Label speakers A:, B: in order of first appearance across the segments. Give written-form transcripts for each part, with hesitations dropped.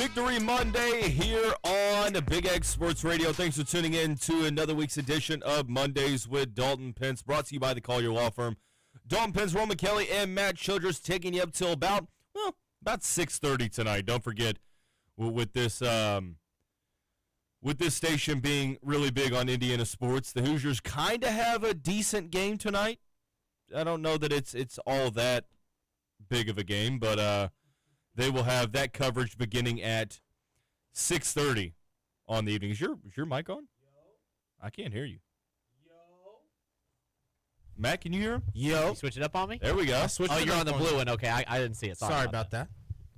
A: Victory Monday here on Big X Sports Radio. Thanks for tuning in to another week's edition of Mondays with Dalton, Pence, brought to you by the Collier Law Firm. Dalton, Pence, Roman Kelly, and Matt Childress taking you up till about 6:30 tonight. Don't forget, with this station being really big on Indiana sports, the Hoosiers kind of have a decent game tonight. I don't know that it's all that big of a game, but they will have that coverage beginning at 6:30 on the evening. Is your mic on? Yo. I can't hear you. Yo. Matt, can you hear him?
B: Yo.
C: You switch it up on me?
A: There we go.
C: Oh, you're on the blue one. Okay, I didn't see it.
B: Sorry about that.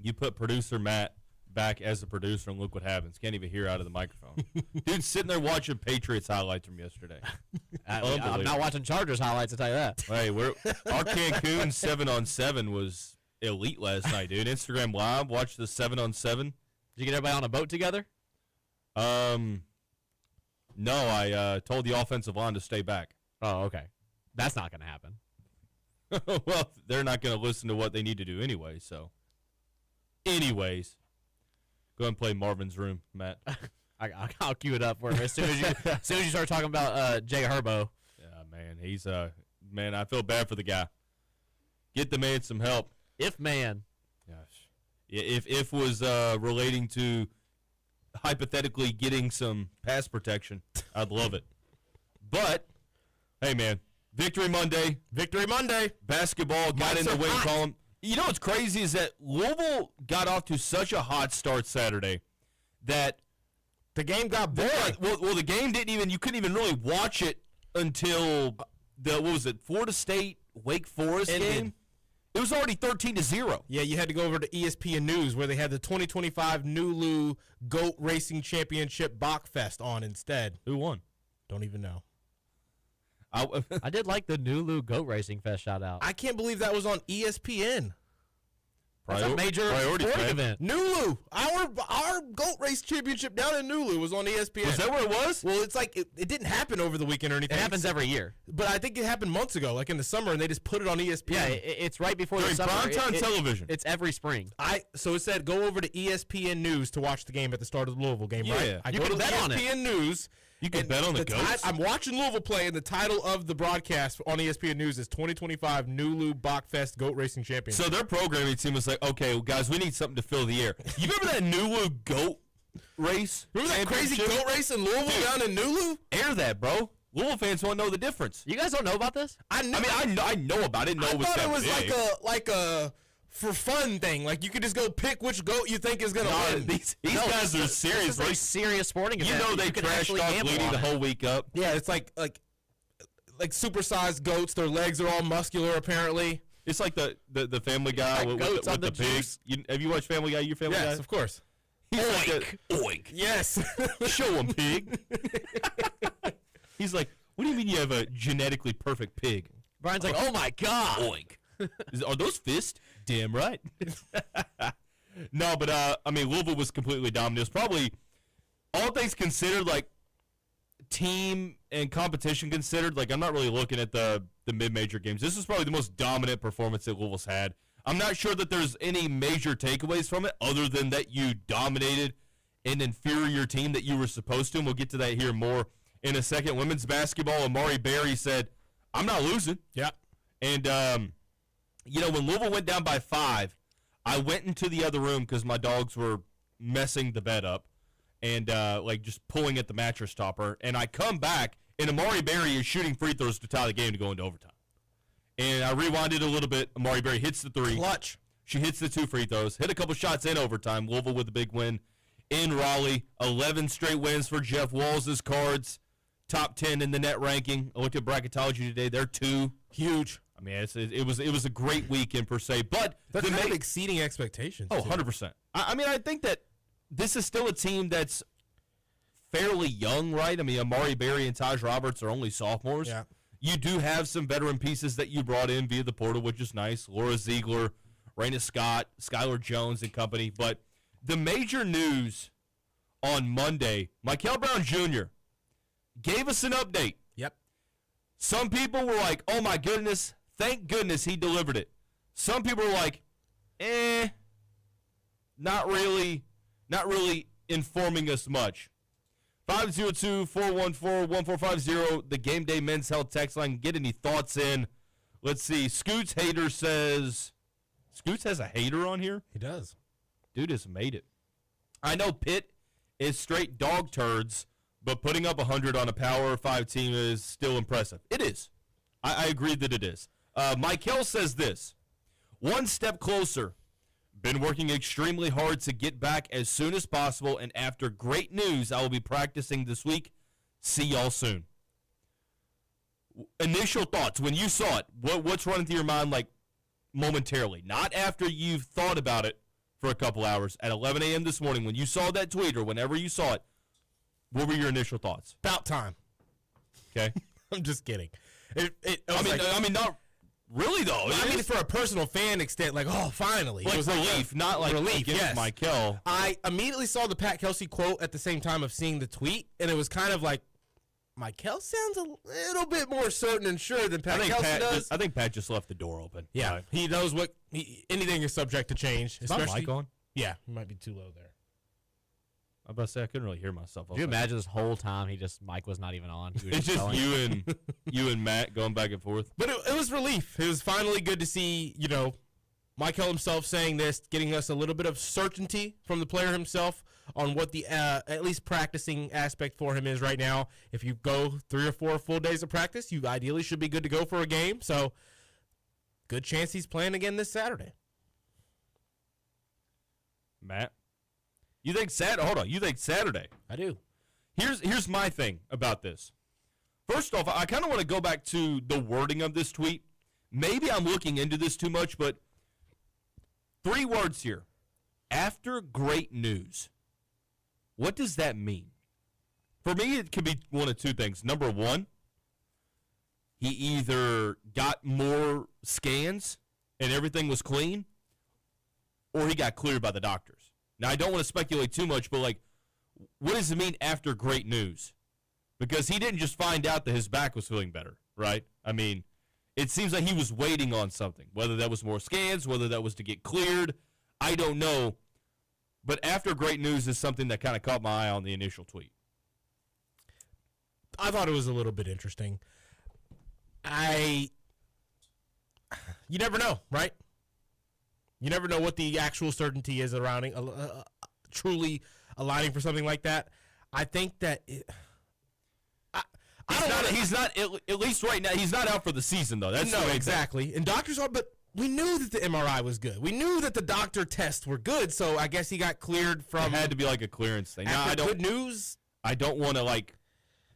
A: You put producer Matt back as a producer, and look what happens. Can't even hear out of the microphone. Dude's sitting there watching Patriots highlights from yesterday.
C: I'm not watching Chargers highlights, I'll tell you that.
A: Hey, our Cancun 7-on-7 was elite last night, dude. Instagram Live, watched the 7-on-7.
C: Did you get everybody on a boat together?
A: No, I told the offensive line to stay back.
C: Oh, okay. That's not going to happen.
A: Well, they're not going to listen to what they need to do anyway, so. Anyways, go ahead and play Marvin's Room, Matt.
C: I'll cue it up for him as soon as you start talking about Jay Herbo.
A: Yeah, man, he's man. I feel bad for the guy. Get the man some help.
C: If man.
A: Gosh, if was relating to hypothetically getting some pass protection, I'd love it. But hey, man, Victory Monday.
B: Victory Monday.
A: Basketball got in the win column. You know what's crazy is that Louisville got off to such a hot start Saturday that
B: the game got boring.
A: Well, the game didn't even. You couldn't even really watch it until Florida State Wake Forest game. It was already 13-0.
B: Yeah, you had to go over to ESPN News where they had the 2025 Nulu Goat Racing Championship Bachfest on instead.
A: Who won?
B: Don't even know.
C: I did like the Nulu Goat Racing Fest shout out.
B: I can't believe that was on ESPN.
C: That's a major sporting event.
B: Nulu, our goat race championship down in Nulu was on ESPN.
A: Was that where it was?
B: Well, it's like it didn't happen over the weekend or anything.
C: It happens every year.
B: But I think it happened months ago, like in the summer, and they just put it on ESPN.
C: Yeah, it's right before
A: during
C: the summer.
A: primetime television.
C: It's every spring.
B: So it said go over to ESPN News to watch the game at the start of the Louisville game, right?
C: You can bet on it.
B: ESPN News.
A: You can bet on the goats.
B: I'm watching Louisville play, and the title of the broadcast on ESPN News is 2025 Nulu Bachfest Goat Racing Championship.
A: So their programming team was like, okay, well, guys, we need something to fill the air. You remember that Nulu goat race?
B: Remember that crazy goat race in Louisville down in Nulu?
A: Air that, bro. Louisville fans won't know the difference.
C: You guys don't know about this?
A: I know about it.
B: I thought it was like a for fun thing. Like you could just go pick which goat you think is going to win.
A: These guys are serious.
C: It's a serious sporting event.
A: You know they trashed off leading the whole week up.
B: Yeah, it's like supersized goats. Their legs are all muscular apparently.
A: It's like the Family Guy with the pigs. Have you watched Family Guy? You Family Guy?
B: Yes, of course.
A: Oink, oink.
B: Yes.
A: Show him, pig. He's like, what do you mean you have a genetically perfect pig?
C: Brian's like, oh my God.
A: Oink. Are those fists? Damn right. No, but Louisville was completely dominant. It was probably, all things considered, like team and competition considered, like I'm not really looking at the mid-major games. This is probably the most dominant performance that Louisville's had. I'm not sure that there's any major takeaways from it other than that you dominated an inferior team that you were supposed to, and we'll get to that here more in a second. Women's basketball, Amari Berry said, I'm not losing.
B: Yeah.
A: And, when Louisville went down by 5, I went into the other room because my dogs were messing the bed up and just pulling at the mattress topper. And I come back, and Amari Berry is shooting free throws to tie the game to go into overtime. And I rewinded a little bit. Amari Berry hits the 3.
B: Clutch.
A: She hits the 2 free throws, hit a couple shots in overtime. Louisville with a big win in Raleigh. 11 straight wins for Jeff Walls' Cards. Top 10 in the net ranking. I looked at bracketology today. They're 2.
B: Huge.
A: I mean, it was a great weekend per se, but
B: they're kind of exceeding expectations.
A: Oh, 100%. I think that this is still a team that's fairly young, right? I mean, Amari Berry and Taj Roberts are only sophomores.
B: Yeah.
A: You do have some veteran pieces that you brought in via the portal, which is nice. Laura Ziegler, Raina Scott, Skylar Jones and company. But the major news on Monday, Michael Brown Jr. gave us an update.
B: Yep.
A: Some people were like, oh, my goodness, thank goodness he delivered it. Some people were like, not really not really informing us much. 502-414-1450, the Game Day Men's Health text line. Get any thoughts in. Let's see. Scoots Hater says, Scoots has a hater on here?
B: He does.
A: Dude has made it. I know Pitt is straight dog turds, but putting up 100 on a Power 5 team is still impressive. It is. I agree that it is. Michael says this. One step closer. Been working extremely hard to get back as soon as possible, and after great news, I will be practicing this week. See y'all soon. Initial thoughts when you saw it. What's running through your mind like momentarily? Not after you've thought about it for a couple hours. At 11 a.m. this morning, when you saw that tweet or whenever you saw it, what were your initial thoughts?
B: About time.
A: Okay.
B: I'm just kidding.
A: I mean, not really though.
B: I mean, for a personal fan extent, like, oh, finally.
A: Like
B: it was
A: relief, not like
B: relief. Yes,
A: Michael.
B: I immediately saw the Pat Kelsey quote at the same time of seeing the tweet, and it was kind of like, Michael sounds a little bit more certain and sure than Pat Kelsey does.
A: I think Pat just left the door open.
B: Yeah,
A: right.
B: he knows anything is subject to change.
A: Is my mic on?
B: Yeah, he might be too low there.
A: I was about to say I couldn't really hear myself.
C: Could you imagine this whole time Mike was not even on?
A: It's just you and Matt going back and forth.
B: But it was relief. It was finally good to see, Michael himself saying this, getting us a little bit of certainty from the player himself on what the at least practicing aspect for him is right now. If you go 3 or 4 full days of practice, you ideally should be good to go for a game. So good chance he's playing again this Saturday.
A: Matt? You think Saturday? Hold on. You think Saturday?
B: I do.
A: Here's my thing about this. First off, I kind of want to go back to the wording of this tweet. Maybe I'm looking into this too much, but 3 words here. After great news. What does that mean? For me, it could be one of 2 things. Number 1, he either got more scans and everything was clean, or he got cleared by the doctors. Now, I don't want to speculate too much, but, what does it mean after great news? Because he didn't just find out that his back was feeling better, right? I mean, it seems like he was waiting on something, whether that was more scans, whether that was to get cleared. I don't know. But after great news is something that kind of caught my eye on the initial tweet.
B: I thought it was a little bit interesting. You never know, right? You never know what the actual certainty is around truly aligning for something like that. I think that
A: he's not at least right now. He's not out for the season though. That's
B: no, exactly. And doctors are, but we knew that the MRI was good. We knew that the doctor tests were good. So I guess he got cleared from.
A: It had to be like a clearance thing.
B: Now, good news.
A: I don't want to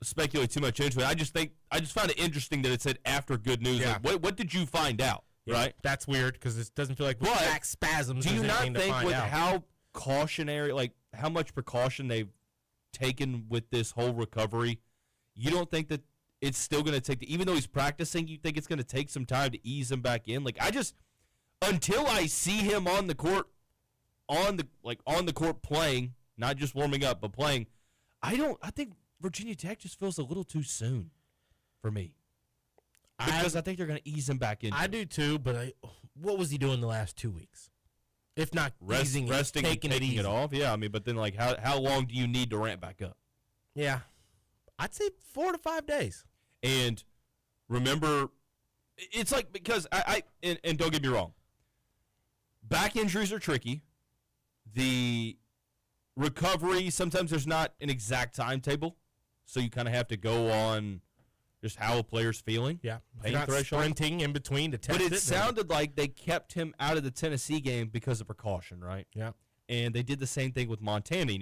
A: speculate too much into it. I just found it interesting that it said after good news.
B: Yeah.
A: What did you find out?
B: Yeah,
A: right.
B: That's weird because it doesn't feel like back spasms.
A: Do you not
B: think
A: with how cautionary, how much precaution they've taken with this whole recovery, you don't think that it's still going to take, even though he's practicing, you think it's going to take some time to ease him back in? Until I see him on the court, on the court playing, not just warming up, but playing, I think Virginia Tech just feels a little too soon for me. Because I think they're going to ease him back in.
B: I do too, but what was he doing the last 2 weeks? If not
A: resting, taking it off. Yeah, but then how long do you need to ramp back up?
B: Yeah, I'd say 4 to 5 days.
A: And remember, it's because and don't get me wrong, back injuries are tricky. The recovery, sometimes there's not an exact timetable, so you kind of have to go on just how a player's feeling.
B: Yeah,
A: pain
B: not
A: threshold.
B: sprinting in between to test it.
A: But it sounded like they kept him out of the Tennessee game because of precaution, right?
B: Yeah.
A: And they did the same thing with Montana, and he